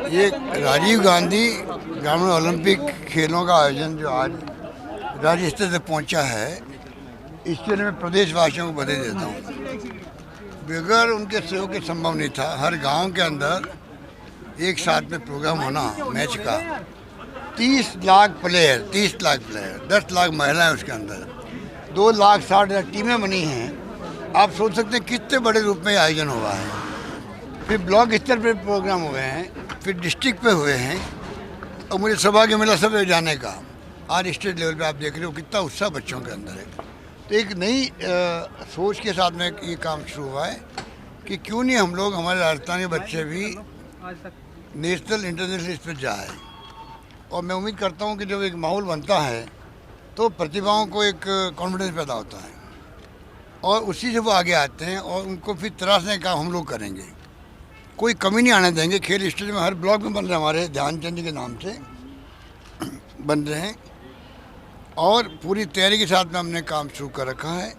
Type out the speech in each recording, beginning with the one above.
ये राजीव गांधी ग्रामीण ओलंपिक खेलों का आयोजन जो आज राज्य स्तर तक पहुंचा है, इसके लिए मैं प्रदेशवासियों को बधाई देता हूँ। बगैर उनके सहयोग के संभव नहीं था। हर गांव के अंदर एक साथ में प्रोग्राम होना मैच का, 30 लाख प्लेयर, 10 लाख महिलाएं उसके अंदर, 2,60,000 टीमें बनी हैं। आप सोच सकते हैं कितने बड़े रूप में आयोजन हुआ है। फिर ब्लॉक स्तर पर प्रोग्राम हुए हैं, फिर डिस्ट्रिक्ट पे हुए हैं, और मुझे सौभाग्य मिला सब जाने का। आज स्टेट लेवल पे आप देख रहे हो कितना उत्साह बच्चों के अंदर है। तो एक नई सोच के साथ में ये काम शुरू हुआ है कि क्यों नहीं हम लोग, हमारे राजस्थान के बच्चे भी नेशनल इंटरनेशनल इस पर जाए। और मैं उम्मीद करता हूँ कि जब एक माहौल बनता है तो प्रतिभाओं को एक कॉन्फिडेंस पैदा होता है, और उसी से वो आगे आते हैं, और उनको फिर तराशने का हम लोग करेंगे। कोई कमी नहीं आने देंगे। खेल स्टेडियम में हर ब्लॉक में बन रहे हैं, हमारे ध्यानचंद जी के नाम से बन रहे हैं, और पूरी तैयारी के साथ में हमने काम शुरू कर रखा है।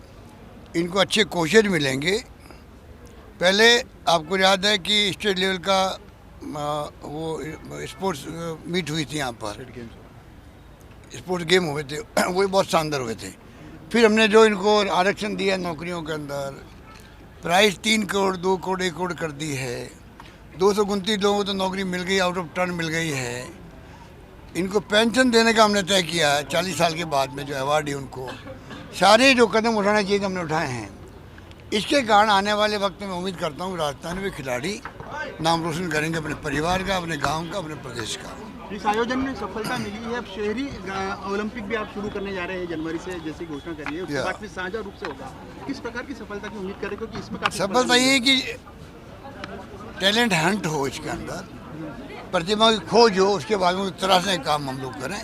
इनको अच्छे कोचेज मिलेंगे। पहले आपको याद है कि स्टेट लेवल का वो स्पोर्ट्स मीट हुई थी यहाँ पर, स्पोर्ट्स गेम हुए थे, वो भी बहुत शानदार हुए थे। फिर हमने जो इनको आरक्षण दिया नौकरियों के अंदर, प्राइस 3 करोड़, 2 करोड़, 1 करोड़ कर दी है। 229 लोगों को तो नौकरी मिल गई, आउट ऑफ टर्न मिल गई है। इनको पेंशन देने का हमने तय किया है 40 साल के बाद में, जो अवार्ड है उनको। सारे जो कदम उठाने चाहिए हमने उठाए हैं। इसके कारण आने वाले वक्त में मैं उम्मीद करता हूँ राजस्थान में खिलाड़ी नाम रोशन करेंगे, अपने परिवार का, अपने गाँव का, अपने प्रदेश का। इस आयोजन में सफलता मिली है। अब शहरी ओलंपिक भी आप शुरू करने जा रहे हैं जनवरी से, जैसी घोषणा करी है, उसके बाद फिर साझा रूप से होगा। किस प्रकार की सफलता की उम्मीद करें, क्योंकि इसमें काफी सफलता ये है कि टैलेंट हंट हो, इसके अंदर प्रतिभा की खोज हो, उसके बाद में तराशने का काम हम लोग करें,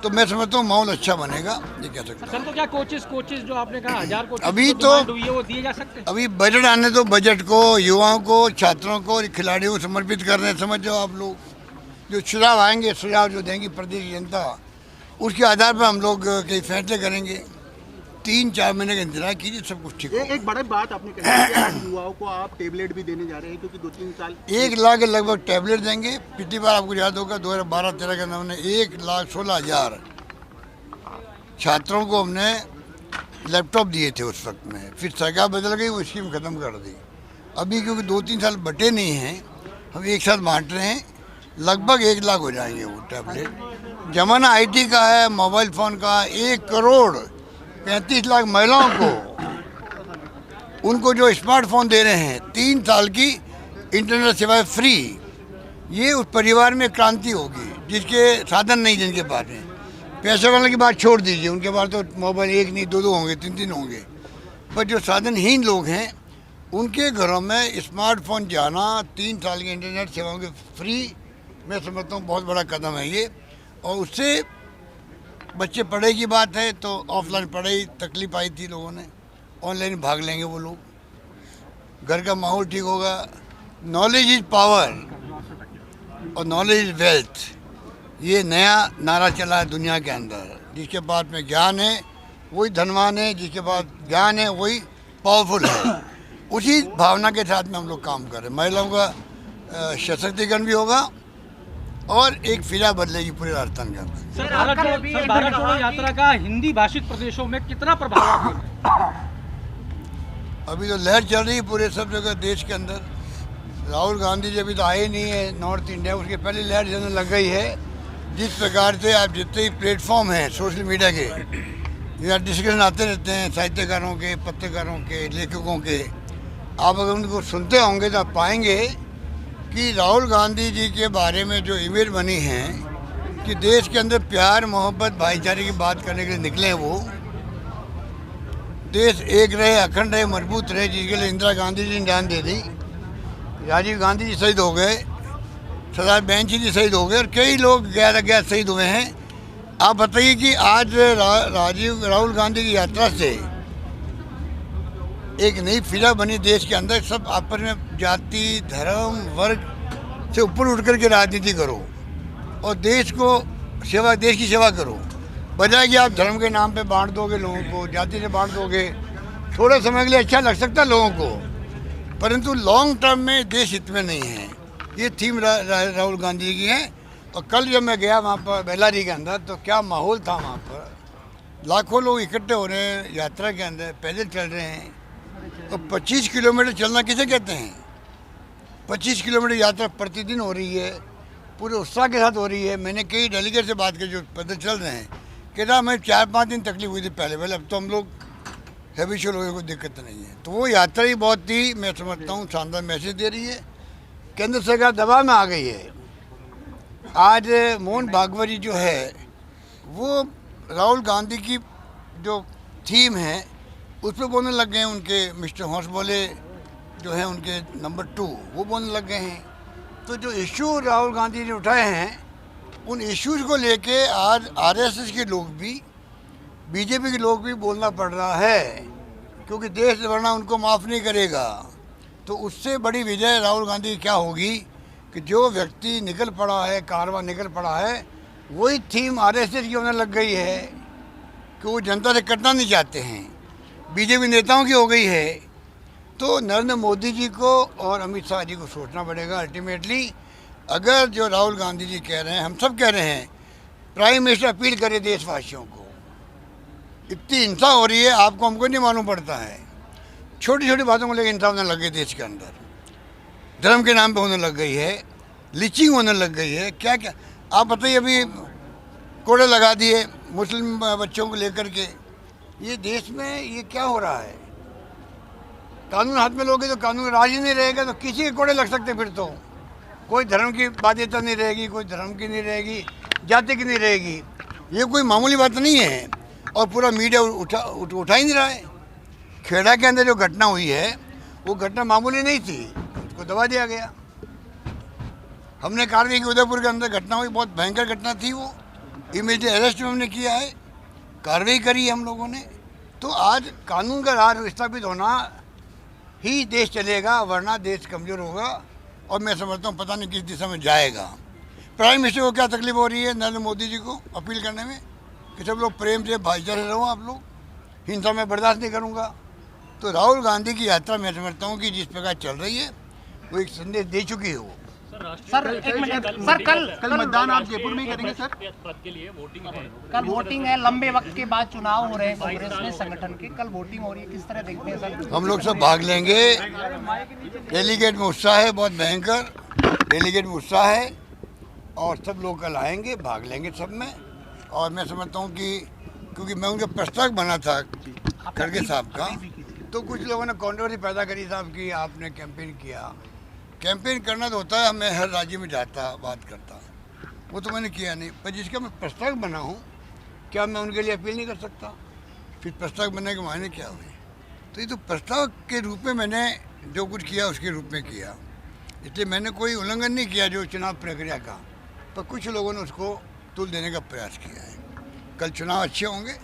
तो मैं समझता हूँ माहौल अच्छा बनेगा। ये कह सकता सर, तो क्या कोचेस जो आपने कहा 1000 कोचेस अभी तो वो दिए जा सकते हैं? अभी बजट आने तो बजट को, युवाओं को, छात्रों को, खिलाड़ियों को समर्पित कर रहे हैं। समझ जाओ आप लोग, जो सुझाव आएंगे, सुझाव जो देंगी प्रदेश की जनता, उसके आधार पर हम लोग कई फैसले करेंगे। 3-4 महीने का इंतजार कीजिए, सब कुछ ठीक होगा। एक बड़ी बात आपने कही कि आज युवाओं को आप टेबलेट भी देने जा रहे हैं, क्योंकि 2-3 साल 1 लाख के लगभग टेबलेट देंगे। पिछली बार आपको याद होगा 2012-13 के अंदर हमने 1,16,000 छात्रों को हमने लैपटॉप दिए थे उस वक्त में। फिर सरकार बदल गई, वो स्कीम ख़त्म कर दी। अभी क्योंकि 2-3 साल बटे नहीं हैं, हम एक साथ बांट रहे हैं, लगभग 1 लाख हो जाएंगे वो टैबलेट। जमाना IT का है, मोबाइल फ़ोन का। 1 करोड़ 35 लाख महिलाओं को, उनको जो स्मार्टफोन दे रहे हैं, 3 साल की इंटरनेट सेवाएं फ्री। ये उस परिवार में क्रांति होगी जिसके साधन नहीं, जिनके पास है। पैसे वाले की बात छोड़ दीजिए, उनके पास तो मोबाइल 1 नहीं, 2 होंगे, 3 होंगे। पर जो साधनहीन लोग हैं, उनके घरों में स्मार्टफोन जाना, 3 साल की इंटरनेट सेवाओं के फ्री, मैं समझता हूँ बहुत बड़ा कदम है ये। और उससे बच्चे पढ़ाई की बात है तो ऑफलाइन पढ़ाई तकलीफ आई थी लोगों ने, ऑनलाइन भाग लेंगे वो लोग, घर का माहौल ठीक होगा। नॉलेज इज पावर और नॉलेज इज वेल्थ, ये नया नारा चला है दुनिया के अंदर। जिसके पास में ज्ञान है वही धनवान है, जिसके पास ज्ञान है वही पावरफुल है। उसी भावना के साथ में हम लोग काम कर रहे हैं। महिलाओं का सशक्तिकरण भी होगा और एक फिजा बदलेगी पूरे राजस्थान के अंदर। सर, भारत जोड़ो यात्रा का हिंदी भाषिक प्रदेशों में कितना प्रभाव है? अभी तो लहर चल रही है पूरे सब जगह देश के अंदर। राहुल गांधी जी अभी तो आए नहीं है नॉर्थ इंडिया, उसके पहले लहर चलने लग गई है। जिस प्रकार से आप जितने ही प्लेटफॉर्म हैं सोशल मीडिया के, यहाँ डिस्कशन आते रहते हैं साहित्यकारों के, पत्रकारों के, लेखकों के, आप अगर उनको सुनते होंगे तो आप पाएंगे कि राहुल गांधी जी के बारे में जो इमेज बनी है कि देश के अंदर प्यार, मोहब्बत, भाईचारे की बात करने के लिए निकले हैं। वो देश एक रहे, अखंड रहे, मजबूत रहे, जिसके लिए इंदिरा गांधी जी ने जान दे दी। राजीव गांधी जी शहीद हो गए, सरदार बेंची जी शहीद हो गए, और कई लोग गैर शहीद हुए हैं। आप बताइए कि आज राहुल गांधी की यात्रा से एक नई फिजा बनी देश के अंदर। सब आपस में जाति, धर्म, वर्ग से ऊपर उठ करके राजनीति करो और देश की सेवा करो। बजाय कि आप धर्म के नाम पे बांट दोगे लोगों को, जाति से बांट दोगे, थोड़े समय के लिए अच्छा लग सकता है लोगों को, परंतु लॉन्ग टर्म में देश हित में नहीं है। ये थीम राहुल गांधी की है। और कल जब मैं गया वहाँ पर बेलारी के अंदर तो क्या माहौल था वहाँ पर, लाखों लोग इकट्ठे हो रहे हैं यात्रा के अंदर, पैदल चल रहे हैं। और 25 किलोमीटर चलना किसे कहते हैं? 25 किलोमीटर यात्रा प्रतिदिन हो रही है, पूरे उत्साह के साथ हो रही है। मैंने कई डेलीगेट से बात की जो पैदल चल रहे हैं, कहता हमें 4-5 दिन तकलीफ हुई थी पहले, अब तो हम लोग हैबिचुअल हो गए, कोई दिक्कत नहीं है। तो वो यात्रा ही बहुत ही, मैं समझता हूँ, शानदार मैसेज दे रही है। केंद्र सरकार दबाव में आ गई है। आज मोहन भागवत जी जो है वो राहुल गांधी की जो थीम है उस पर बोलने लग गए हैं। उनके मिस्टर हंस बोले जो है उनके नंबर 2 वो बोलने लग गए हैं। तो जो इशू राहुल गांधी ने उठाए हैं उन इश्यूज़ को लेके आज आरएसएस के लोग भी, बीजेपी के लोग भी बोलना पड़ रहा है, क्योंकि देश वरना उनको माफ़ नहीं करेगा। तो उससे बड़ी विजय राहुल गांधी की क्या होगी कि जो व्यक्ति निकल पड़ा है, कारवां निकल पड़ा है, वही थीम आरएसएस की होने लग गई है कि वो जनता से कटना नहीं चाहते हैं, बीजेपी नेताओं की हो गई है। तो नरेंद्र मोदी जी को और अमित शाह जी को सोचना पड़ेगा। अल्टीमेटली अगर जो राहुल गांधी जी कह रहे हैं, हम सब कह रहे हैं, प्राइम मिनिस्टर अपील करे देशवासियों को, इतनी हिंसा हो रही है, आपको हमको नहीं मालूम पड़ता है, छोटी छोटी बातों को लेकर हिंसा होने लग गई देश के अंदर, धर्म के नाम पे होने लग गई है, लीचिंग होने लग गई है। क्या क्या आप बताइए, अभी कोड़े लगा दिए मुस्लिम बच्चों को लेकर के। ये देश में ये क्या हो रहा है? कानून हाथ में लोगे तो कानून राज ही नहीं रहेगा, तो किसी के कोड़े लग सकते। फिर तो कोई धर्म की बाध्यता नहीं रहेगी, कोई धर्म की नहीं रहेगी, जाति की नहीं रहेगी। ये कोई मामूली बात नहीं है और पूरा मीडिया उठा ही नहीं रहा है। खेड़ा के अंदर जो घटना हुई है वो घटना मामूली नहीं थी, उसको दबा दिया गया। हमने कार्रवाई की, उदयपुर के अंदर घटना हुई, बहुत भयंकर घटना थी वो, इमीडिएट अरेस्ट हमने किया है, कार्रवाई करी है हम लोगों ने। तो आज कानून का राज विस्थापित होना ही देश चलेगा, वरना देश कमज़ोर होगा और मैं समझता हूँ पता नहीं किस दिशा में जाएगा। प्राइम मिनिस्टर को क्या तकलीफ हो रही है नरेंद्र मोदी जी को अपील करने में कि सब लोग प्रेम से भाईचारे रहो, आप लोग हिंसा में बर्दाश्त नहीं करूँगा। तो राहुल गांधी की यात्रा मैं समझता हूँ कि जिस प्रकार चल रही है वो एक संदेश दे चुकी है वो। सर एक मिनट सर, कल मतदान आप जयपुर में ही करेंगे सर? कल वोटिंग है, लंबे वक्त के बाद चुनाव हो रहे हैं कांग्रेस में संगठन के, कल वोटिंग हो रही है, किस तरह देखते हैं सर? हम लोग सब भाग लेंगे। डेलीगेट में उत्साह है, बहुत भयंकर डेलीगेट में उत्साह है और सब लोग कल आएंगे, भाग लेंगे सब में। और मैं समझता हूँ कि क्योंकि मैं उनका प्रस्ताव बना था खड़गे साहब का, तो कुछ लोगों ने कॉन्ट्रोवर्सी पैदा करी साहब कि आपने कैंपेन किया। कैंपेन करना तो होता है, मैं हर राज्य में जाता बात करता, वो तो मैंने किया नहीं। पर जिसका मैं प्रस्ताव बना हूँ, क्या मैं उनके लिए अपील नहीं कर सकता? फिर प्रस्ताव बनने के मायने क्या हुए? तो ये तो प्रस्ताव के रूप में मैंने जो कुछ किया उसके रूप में किया, इसलिए मैंने कोई उल्लंघन नहीं किया जो चुनाव प्रक्रिया का। पर कुछ लोगों ने उसको तुल देने का प्रयास किया है। कल चुनाव अच्छे होंगे,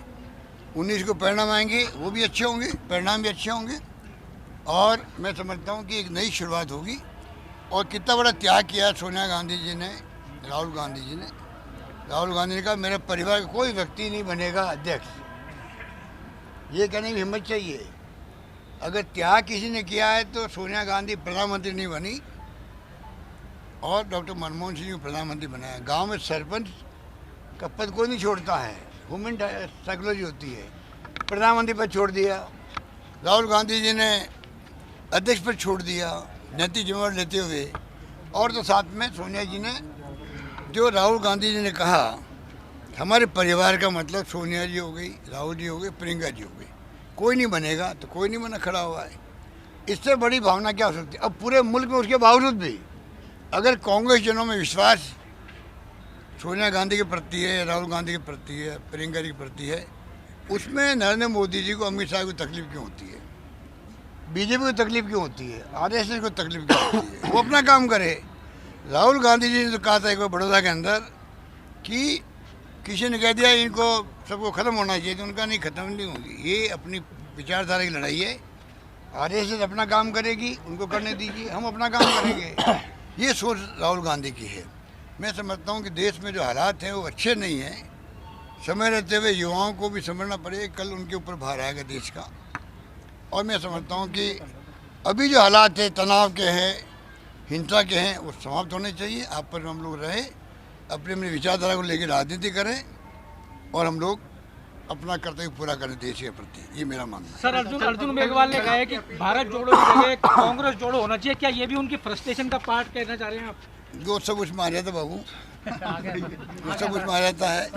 19 को परिणाम आएंगे, वो भी अच्छे होंगे, परिणाम भी अच्छे होंगे और मैं समझता हूँ कि एक नई शुरुआत होगी। और कितना बड़ा त्याग किया सोनिया गांधी जी ने, राहुल गांधी जी ने। राहुल गांधी ने कहा मेरे परिवार का कोई व्यक्ति नहीं बनेगा अध्यक्ष। ये कहने की हिम्मत चाहिए। अगर त्याग किसी ने किया है तो सोनिया गांधी प्रधानमंत्री नहीं बनी और डॉक्टर मनमोहन सिंह को प्रधानमंत्री बनाया। गांव में सरपंच का पद कोई नहीं छोड़ता है, ह्यूमन साइकोलॉजी होती है। प्रधानमंत्री पद छोड़ दिया, राहुल गांधी जी ने अध्यक्ष पद छोड़ दिया नैतिक जिम्मेदारी लेते हुए। और तो साथ में सोनिया जी ने, जो राहुल गांधी जी ने कहा हमारे परिवार का मतलब सोनिया जी हो गई, राहुल जी हो गए, प्रियंका जी हो गई, कोई नहीं बनेगा तो कोई नहीं बना खड़ा हुआ है। इससे बड़ी भावना क्या हो सकती है? अब पूरे मुल्क में उसके बावजूद भी अगर कांग्रेस जनों में विश्वास सोनिया गांधी के प्रति है, राहुल गांधी के प्रति है, प्रियंका जी के प्रति है, उसमें नरेंद्र मोदी जी को, अमित शाह को तकलीफ क्यों होती है? बीजेपी को तकलीफ क्यों होती है? आरएसएस को तकलीफ क्यों होती है? वो अपना काम करे। राहुल गांधी जी ने तो कहा था एक बार बड़ौदा के अंदर कि किसी ने कह दिया इनको सबको ख़त्म होना चाहिए, तो उनका नहीं, ख़त्म नहीं होगी। ये अपनी विचारधारा की लड़ाई है। आरएसएस अपना काम करेगी, उनको करने दीजिए, हम अपना काम करेंगे। ये सोच राहुल गांधी की है। मैं समझता हूँ कि देश में जो हालात हैं वो अच्छे नहीं हैं। समय रहते हुए युवाओं को भी समझना पड़ेगा, कल उनके ऊपर भार आएगा देश का। और मैं समझता हूँ कि अभी जो हालात है तनाव के हैं, हिंसा के हैं वो समाप्त होने चाहिए। आप पर हम लोग रहे, अपनी अपनी विचारधारा को लेकर राजनीति करें और हम लोग अपना कर्तव्य पूरा करें देश के प्रति, ये मेरा मानना है। सर, अर्जुन मेघवाल ने कहा है कि भारत जोड़ो की जगह कांग्रेस जोड़ो होना चाहिए, क्या ये भी उनकी फ्रस्ट्रेशन का पार्ट कहना चाह रहे हैं आप? जो सब कुछ मार जाता बाबू, वो सब कुछ मार जाता है।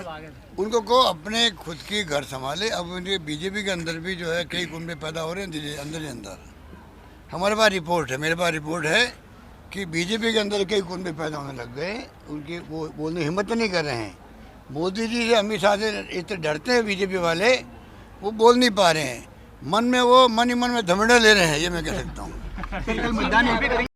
उनको को अपने खुद की घर संभाले। अब उनके बीजेपी के अंदर भी जो है कई कुंबे पैदा हो रहे हैं अंदर ही अंदर। हमारे पास रिपोर्ट है, मेरे पास रिपोर्ट है कि बीजेपी के अंदर कई कुंबे पैदा होने लग गए। उनकी वो बोलने हिम्मत नहीं कर रहे हैं। मोदी जी से, अमित शाह से इतने डरते हैं बीजेपी वाले, वो बोल नहीं पा रहे हैं। मन ही मन में धमड़ा ले रहे हैं, ये मैं कह सकता हूँ। कल मैदान में भी करेंगे।